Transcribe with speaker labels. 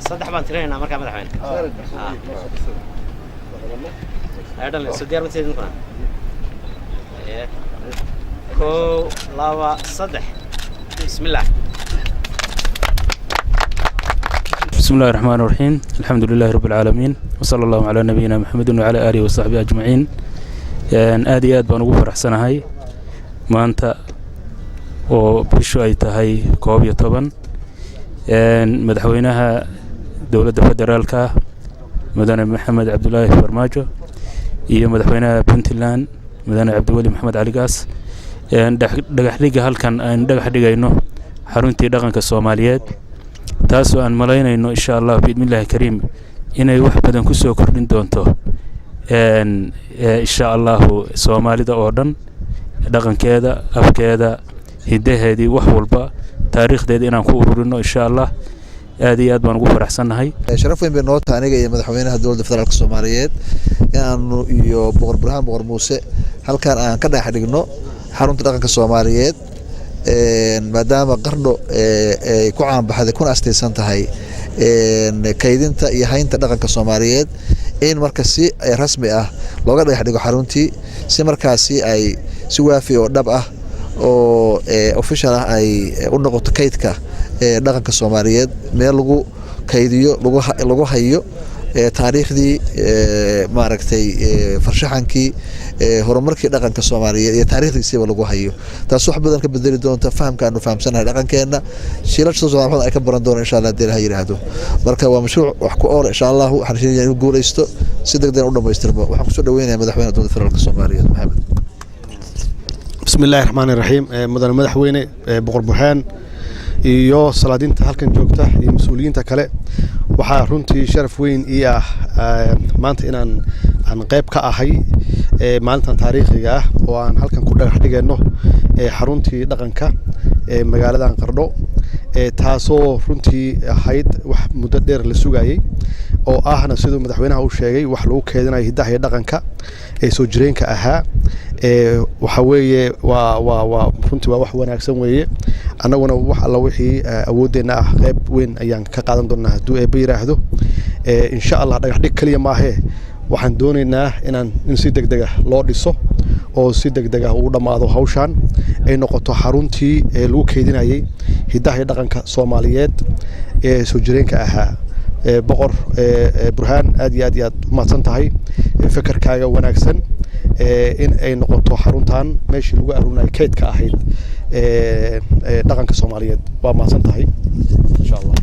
Speaker 1: صدق بان ترينا مركب مدحين هذا اللي سدير بتسيدنا كو لاوا صدح بسم الله
Speaker 2: بسم الله الرحمن الرحيم الحمد لله رب العالمين وصلى الله على نبينا محمد وعلى آله وصحبه أجمعين آدي بان ugu faraxsanahay maanta oo bishu ay tahay 11 madaxweynaha dawladda federaalka mudane maxamed cabdullaahi farmaajo iyo madaxweynaha Puntland mudane cabdiwali maxamed cali gaas dhagax dhiga halkan aan dhagax dhigayno xaruntii dhaqanka Soomaaliyeed taasoo aan malaynayno insha Allah biidmillahi kariim inay wax badan ku soo kordhin doonto insha Allah Soomaalida oo dhan dhaqankeeda afkeeda hidaheedii wax walba taariikhdeeda inaan ku ururino insha Allah aad iyo aad baan ugu faraxsanahay
Speaker 3: sharaf weyn bay noo tahay aniga iyo madaxweynaha dawladda federaalka Soomaaliyeed inaanu iyo boqor Burhaan boqor Muuse halkan aan ka dhex dhigno xarunta dhaqanka Soomaaliyeed maadaama qarno ay ku caan baxday kuna astaysan tahay kaydinta iyo haynta dhaqanka Soomaaliyeed in markaasi ay rasmi ah looga dhex dhigo xaruntii si markaasi ay si waafi oo dhab ah oo official ah ay u noqoto kaydka dhaqanka Soomaaliyeed meel lagu kaydiyo lagu hayo taariikhdii maaragtay farshaxankii horumarkii dhaqanka Soomaaliyeed iyo taariikhdiisa lagu hayo taas wax badan ka bedeli doonta fahamka aanu fahamsanahay dhaqankeena shiilasha Soomaaliyeed ay ka baran doonaan insha Allah deelaha yiraahdo marka waa mashruuc wax ku ool insha Allah waxaan rajaynayaa inuu guuleysto si degdeg u dhameystirmo waxaan ku soo dhaweynayaa madaxweynaha dawladda federaalka Soomaaliyeed maxamed
Speaker 4: بسم الله الرحمن الرحيم مدن مدحوينه بقر برهان iyo salaadinta halkan joogta iyo mas'uuliyiinta kale waxa runtii sharaf weyn ah maanta inaan qayb ka ahay maalintan taariikhiga ah oo aan halkan ku dhagax dhigayno xaruntii dhaqanka magaalada Qardho taasoo runtii ahayd wax muddo dheer la sugayay oo ahna sidoo madaxweynaha uu sheegay wax lagu keedinayo hidaha iyo dhaqanka ee soo jireenka ahaa waxa weeye waa runtii waa wax wanaagsan weeye annaguna wax alla wixii awoodeena ah qayb weyn ayaan ka qaadan doonaa haduu ay yiraahdo insha Allah dhagax dhig kaliya ma aha waxaan doonaynaa in si degdeg ah loo dhiso oo si degdeg ah u dhamaado hawshan ay noqoto xaruntii lagu keedinayay hidaha iyo dhaqanka Soomaaliyeed ee soo jireenka ahaa boqor Burhaan aad iyo aad mahadsan tahay fikirkaaga wanaagsan in ay noqoto xaruntan meeshii lagu aruunay kaydka ahayd dhaqanka Soomaaliyeed waa mahadsan tahay insha Allah